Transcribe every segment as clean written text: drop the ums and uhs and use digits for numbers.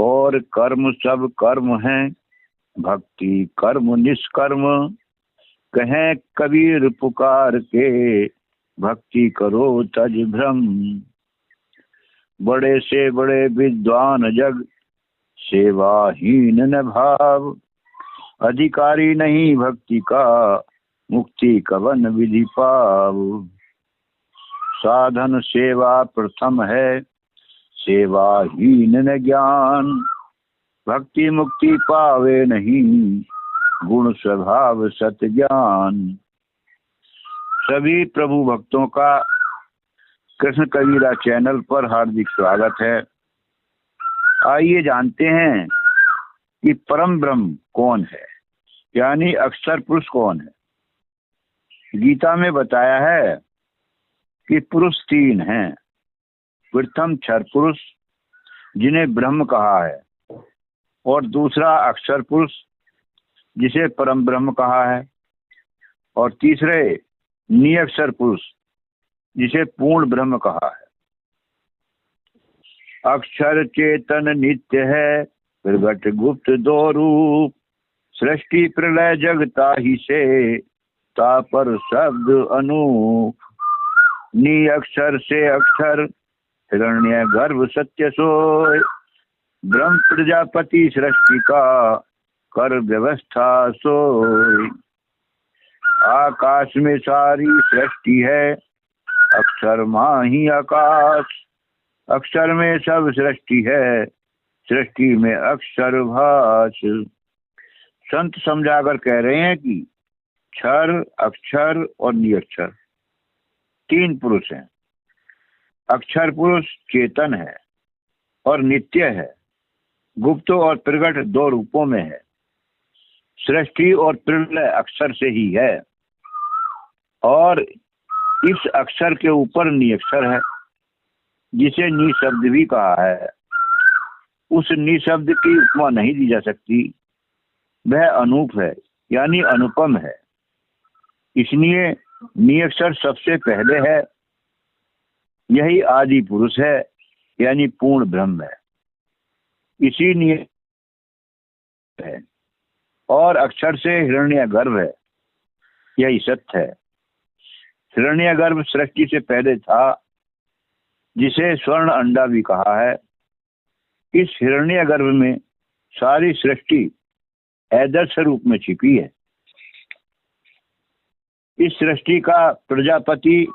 और कर्म सब कर्म है, भक्ति कर्म निष्कर्म। कहें कबीर पुकार के, भक्ति करो तज भ्रम। बड़े से बड़े विद्वान जग, सेवाहीन न भाव। अधिकारी नहीं भक्ति का, मुक्ति कवन विधि पाव। साधन सेवा प्रथम है, सेवाहीन न ज्ञान। भक्ति मुक्ति पावे नहीं, गुण स्वभाव सत ज्ञान। सभी प्रभु भक्तों का कृष्ण कबीरा चैनल पर हार्दिक स्वागत है। आइए जानते हैं कि परम ब्रह्म कौन है, यानी अक्षर पुरुष कौन है। गीता में बताया है कि पुरुष तीन हैं। प्रथम क्षर पुरुष, जिन्हें ब्रह्म कहा है, और दूसरा अक्षर पुरुष, जिसे परम ब्रह्म कहा है, और तीसरे निअक्षर पुरुष, जिसे पूर्ण ब्रह्म कहा है। अक्षर चेतन नित्य है, प्रगट गुप्त दो रूप। सृष्टि प्रलय जगता ही से, तापर शब्द अनूप। निअक्षर से अक्षर, हिरण्य गर्भ सत्य सोय। ब्रह्म प्रजापति सृष्टि का, कर व्यवस्था सोय। आकाश में सारी सृष्टि है, अक्षर माही आकाश। अक्षर में सब सृष्टि है, सृष्टि में अक्षर भाष। संत समझाकर कह रहे हैं कि क्षर, अक्षर और निअक्षर तीन पुरुष हैं। अक्षर पुरुष चेतन है और नित्य है, गुप्त और प्रगट दो रूपों में है। सृष्टि और प्रलय अक्षर से ही है, और इस अक्षर के ऊपर निअक्षर है, जिसे नि शब्द भी कहा है। उस नि शब्द की उपमा नहीं दी जा सकती। वह अनूप है, यानी अनुपम है। इसलिए निअक्षर सबसे पहले है। यही आदि पुरुष है, यानी पूर्ण ब्रह्म है। इसी निय है, और अक्षर से हिरण्यगर्भ है, यही सत्य है। हिरण्यगर्भ सृष्टि से पहले था, जिसे स्वर्ण अंडा भी कहा है। इस हिरण्यगर्भ में सारी सृष्टि ऐदर्श रूप में छिपी है। इस सृष्टि का प्रजापति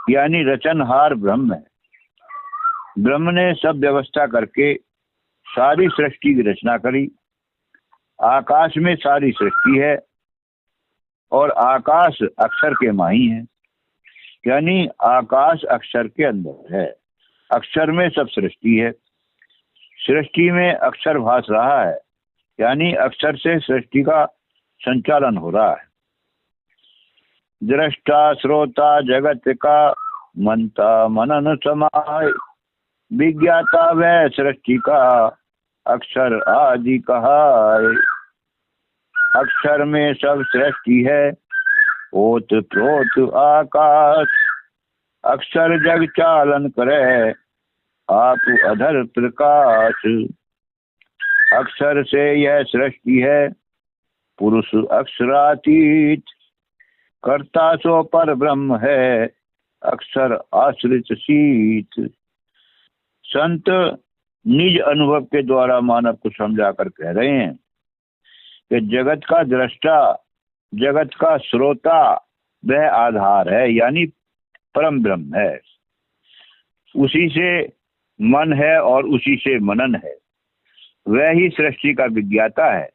यानी रचनहार ब्रह्म है। ब्रह्म ने सब व्यवस्था करके सारी सृष्टि की रचना करी। आकाश में सारी सृष्टि है, और आकाश अक्षर के माही है, यानी आकाश अक्षर के अंदर है। अक्षर में सब सृष्टि है। सृष्टि में अक्षर भास रहा है, यानी अक्षर से सृष्टि का संचालन हो रहा है। दृष्टा श्रोता जगत का, मनता मनन समाय। विज्ञाता वह सृष्टि का, अक्षर आदि कहाय। अक्षर में सब सृष्टि है, ओत प्रोत आकाश। अक्षर जग चालन करे, आप अधर प्रकाश। अक्षर से यह सृष्टि है, पुरुष अक्षरातीत। कर्ता सो पर ब्रह्म है, अक्षर आश्रित शीत। संत निज अनुभव के द्वारा मानव को समझाकर कह रहे हैं कि जगत का दृष्टा, जगत का श्रोता वह आधार है, यानी परम ब्रह्म है। उसी से मन है और उसी से मनन है। वह ही सृष्टि का विज्ञाता है,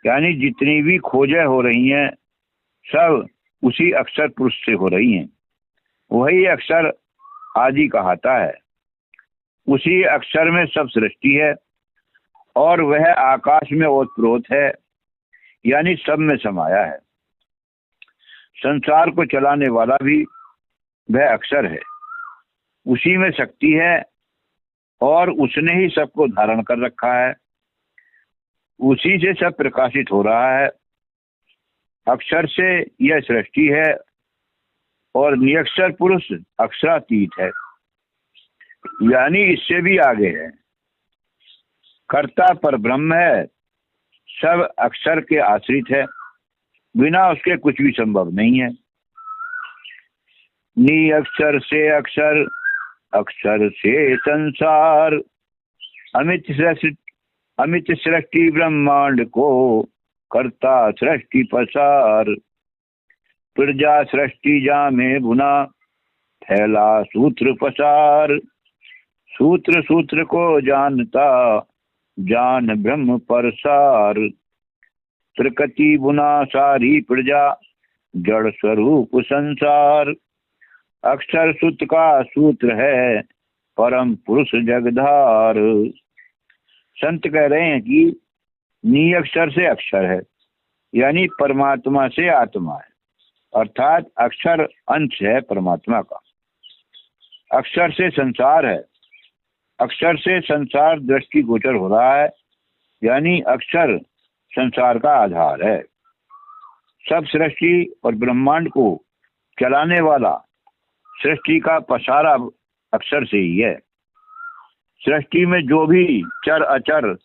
यानी जितनी भी खोजें हो रही हैं सब उसी अक्षर पुरुष से हो रही हैं। वही अक्षर आदि कहता है। उसी अक्षर में सब सृष्टि है, और वह आकाश में ओतप्रोत है, यानी सब में समाया है। संसार को चलाने वाला भी वह अक्षर है। उसी में शक्ति है, और उसने ही सबको धारण कर रखा है। उसी से सब प्रकाशित हो रहा है। अक्षर से यह सृष्टि है, और निअक्षर पुरुष अक्षरातीत है, यानी इससे भी आगे है। कर्ता पर ब्रह्म है, सब अक्षर के आश्रित है, बिना उसके कुछ भी संभव नहीं है। नी अक्षर से अक्षर, अक्षर से संसार, अमित सृष्टि ब्रह्मांड को कर्ता सृष्टि पसार। प्रजा सृष्टि जा में बुना, फैला सूत्र पसार। सूत्र सूत्र को जानता, जान ब्रह्म परसार। प्रकृति बुना सारी प्रजा, जड़ स्वरूप संसार। अक्षर सुत का सूत्र है, परम पुरुष जगधार। संत कह रहे हैं कि नी अक्षर से अक्षर है, यानी परमात्मा से आत्मा है, अर्थात अक्षर अंश है परमात्मा का। अक्षर से संसार है, अक्षर से संसार दृष्टि गोचर हो रहा है, यानी अक्षर संसार का आधार है। सब सृष्टि और ब्रह्मांड को चलाने वाला सृष्टि का पसारा अक्षर से ही है। सृष्टि में जो भी चर अचर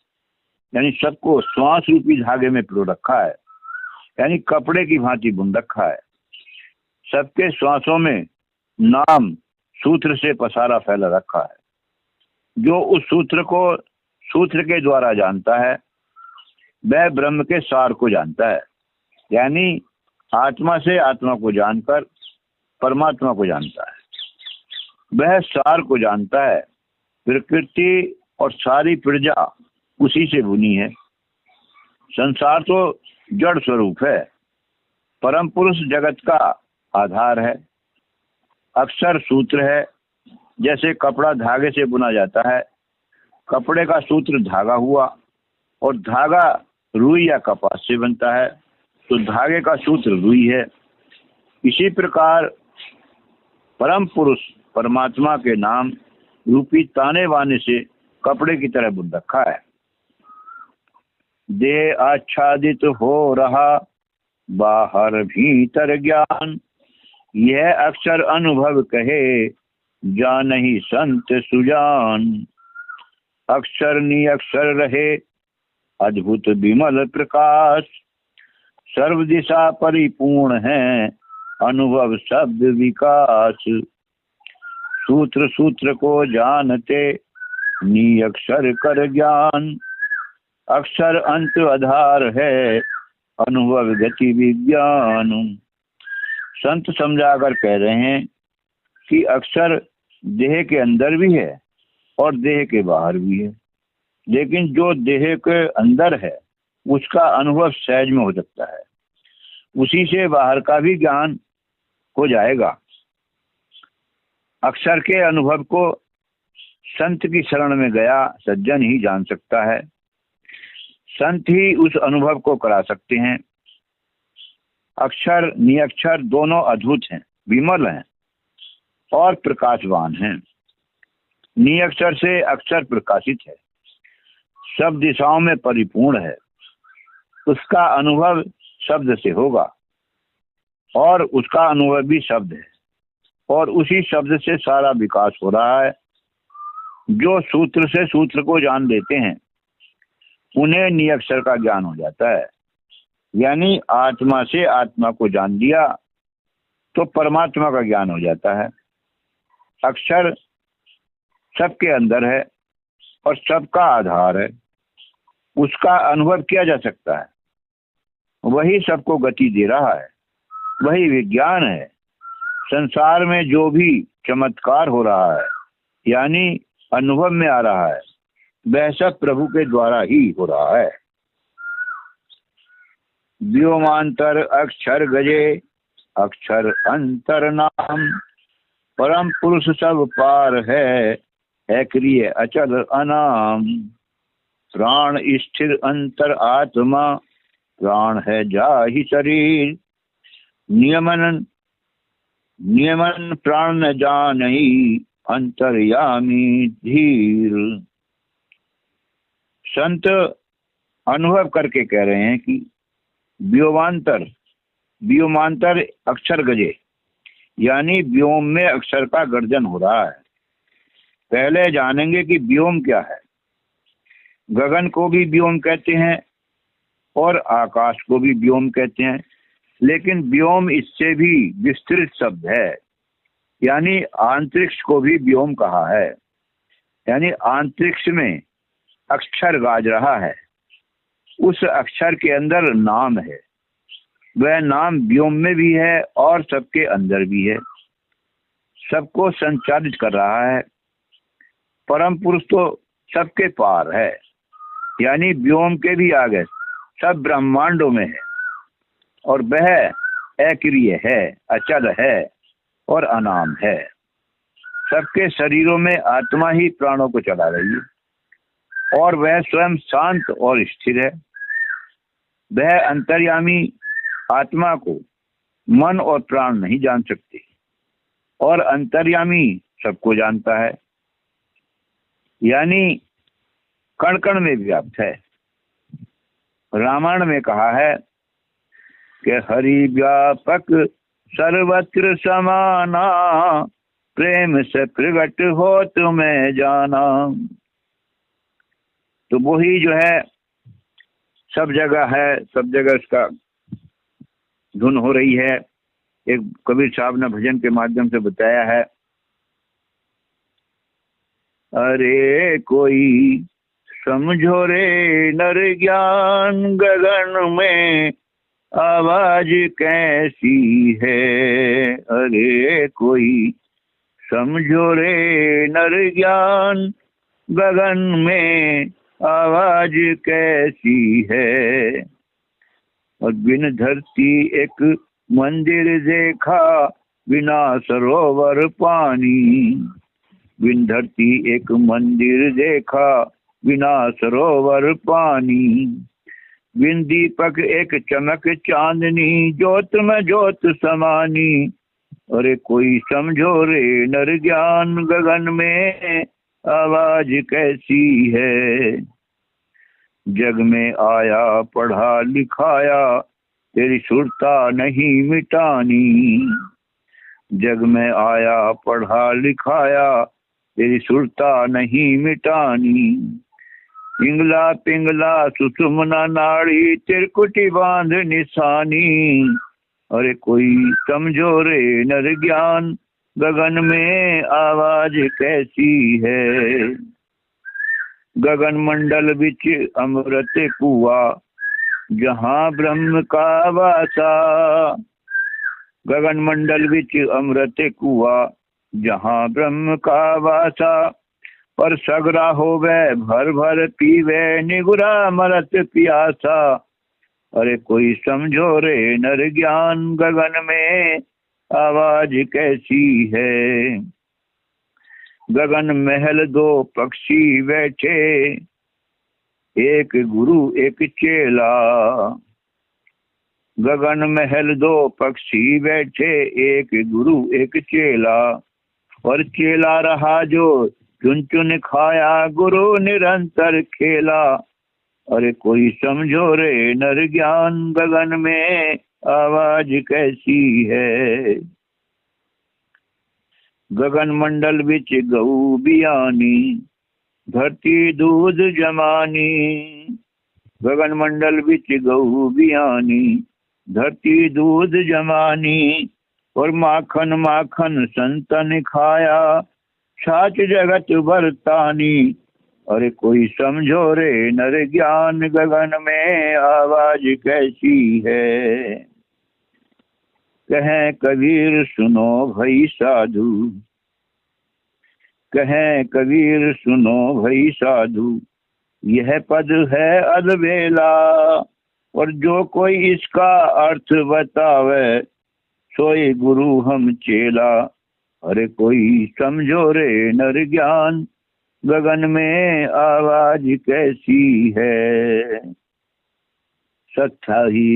यानी सबको श्वास रूपी धागे में पिरो रखा है, यानी कपड़े की भांति बुन रखा है। सबके श्वासों में नाम सूत्र से पसारा फैला रखा है। जो उस सूत्र को सूत्र के द्वारा जानता है, वह ब्रह्म के सार को जानता है, यानी आत्मा से आत्मा को जानकर परमात्मा को जानता है। वह सार को जानता है। प्रकृति और सारी प्रजा उसी से बुनी है। संसार तो जड़ स्वरूप है, परम पुरुष जगत का आधार है। अक्षर सूत्र है, जैसे कपड़ा धागे से बुना जाता है, कपड़े का सूत्र धागा हुआ और धागा रुई या कपास से बनता है, तो धागे का सूत्र रुई है। इसी प्रकार परम पुरुष परमात्मा के नाम रूपी ताने बाने से कपड़े की तरह बुन रखा है। देह आच्छादित हो रहा बाहर भीतर ज्ञान, यह अक्षर अनुभव कहे जानहि संत सुजान। अक्षर निअक्षर रहे अद्भुत विमल प्रकाश, सर्व दिशा परिपूर्ण है अनुभव शब्द विकास। सूत्र सूत्र को जानते निअक्षर कर ज्ञान, अक्षर अंत आधार है अनुभव गति विज्ञान। संत समझाकर कह रहे हैं कि अक्षर देह के अंदर भी है और देह के बाहर भी है, लेकिन जो देह के अंदर है उसका अनुभव सहज में हो सकता है, उसी से बाहर का भी ज्ञान हो जाएगा। अक्षर के अनुभव को संत की शरण में गया सज्जन ही जान सकता है। संत ही उस अनुभव को करा सकते हैं। अक्षर निअक्षर दोनों अद्भुत हैं, विमल हैं और प्रकाशवान हैं। निअक्षर से अक्षर प्रकाशित है, सब दिशाओं में परिपूर्ण है, उसका अनुभव शब्द से होगा और उसका अनुभव भी शब्द है, और उसी शब्द से सारा विकास हो रहा है। जो सूत्र से सूत्र को जान लेते हैं उन्हें निअक्षर का ज्ञान हो जाता है, यानी आत्मा से आत्मा को जान लिया तो परमात्मा का ज्ञान हो जाता है। अक्षर सबके अंदर है और सबका आधार है, उसका अनुभव किया जा सकता है, वही सबको गति दे रहा है, वही विज्ञान है। संसार में जो भी चमत्कार हो रहा है यानी अनुभव में आ रहा है, वह सब प्रभु के द्वारा ही हो रहा है। व्योमांतर अक्षर गजे, अक्षर अंतर नाम, परम पुरुष सब पार है क्रिय अचल अनाम। प्राण स्थिर अंतर आत्मा, प्राण है जाहि शरीर, नियमन नियमन प्राण न जानहि अंतर्यामी धीर। संत अनुभव करके कह रहे हैं कि व्योमांतर अक्षर गजे, यानी व्योम में अक्षर का गर्जन हो रहा है। पहले जानेंगे कि व्योम क्या है। गगन को भी व्योम कहते हैं और आकाश को भी व्योम कहते हैं, लेकिन व्योम इससे भी विस्तृत शब्द है, यानी अंतरिक्ष को भी व्योम कहा है। यानी अंतरिक्ष में अक्षर गाज रहा है, उस अक्षर के अंदर नाम है, वह नाम व्योम में भी है और सबके अंदर भी है, सबको संचालित कर रहा है। परम पुरुष तो सबके पार है, यानी व्योम के भी आगे सब ब्रह्मांडों में है, और वह अक्रिय है, अचल है और अनाम है। सबके शरीरों में आत्मा ही प्राणों को चला रही है और वह स्वयं शांत और स्थिर है। वह अंतर्यामी आत्मा को मन और प्राण नहीं जान सकते, और अंतर्यामी सबको जानता है, यानी कण कण में व्याप्त है। रामायण में कहा है कि हरि व्यापक सर्वत्र समाना, प्रेम से प्रगट हो तुम्हें जाना। तो वही जो है सब जगह है, सब जगह इसका धुन हो रही है। एक कबीर साहब ने भजन के माध्यम से बताया है, अरे कोई समझो रे नर ज्ञान, गगन में आवाज कैसी है। अरे कोई समझो रे नर ज्ञान, गगन में आवाज कैसी है। और बिन धरती एक मंदिर देखा, बिना सरोवर पानी। बिन धरती एक मंदिर देखा, बिना सरोवर पानी। बिन दीपक एक चमक चांदनी, ज्योत में ज्योत समानी। अरे कोई समझो रे नर ज्ञान, गगन में आवाज कैसी है। जग में आया पढ़ा लिखाया, तेरी सुरता नहीं मिटानी। जग में आया पढ़ा लिखाया, तेरी सुरता नहीं मिटानी। पिंगला पिंगला सुषुम्ना नाड़ी, त्रिकुटी बांध निशानी। अरे कोई समझो रे नर ज्ञान, गगन में आवाज कैसी है। गगन मंडल बिच अमृत कुआ, जहाँ ब्रह्म का वासा। गगन मंडल बिच अमृत कुआ, जहाँ ब्रह्म का वासा। पर सगरा होवे भर भर पीवे, निगुरा मरत प्यासा। अरे कोई समझो रे नर ज्ञान, गगन में आवाज कैसी है। गगन महल दो पक्षी बैठे, एक गुरु एक चेला। गगन महल दो पक्षी बैठे, एक गुरु एक चेला। और चेला रहा जो चुन चुन खाया, गुरु निरंतर खेला। अरे कोई समझो रे नर ज्ञान, गगन में आवाज कैसी है। गगन मंडल बिच गऊ बियानी, धरती दूध जमानी। गगन मंडल बिच गऊ बियानी, धरती दूध जमानी। और माखन माखन संतन खाया, छाछ जगत बरतानी। अरे कोई समझो रे नर ज्ञान, गगन में आवाज कैसी है। कहें कबीर सुनो भई साधु, कहें कबीर सुनो भई साधु। यह पद है अदबेला, और जो कोई इसका अर्थ बतावे, सोई गुरु हम चेला। अरे कोई समझो रे नर ज्ञान, गगन में आवाज कैसी है। सत्ता ही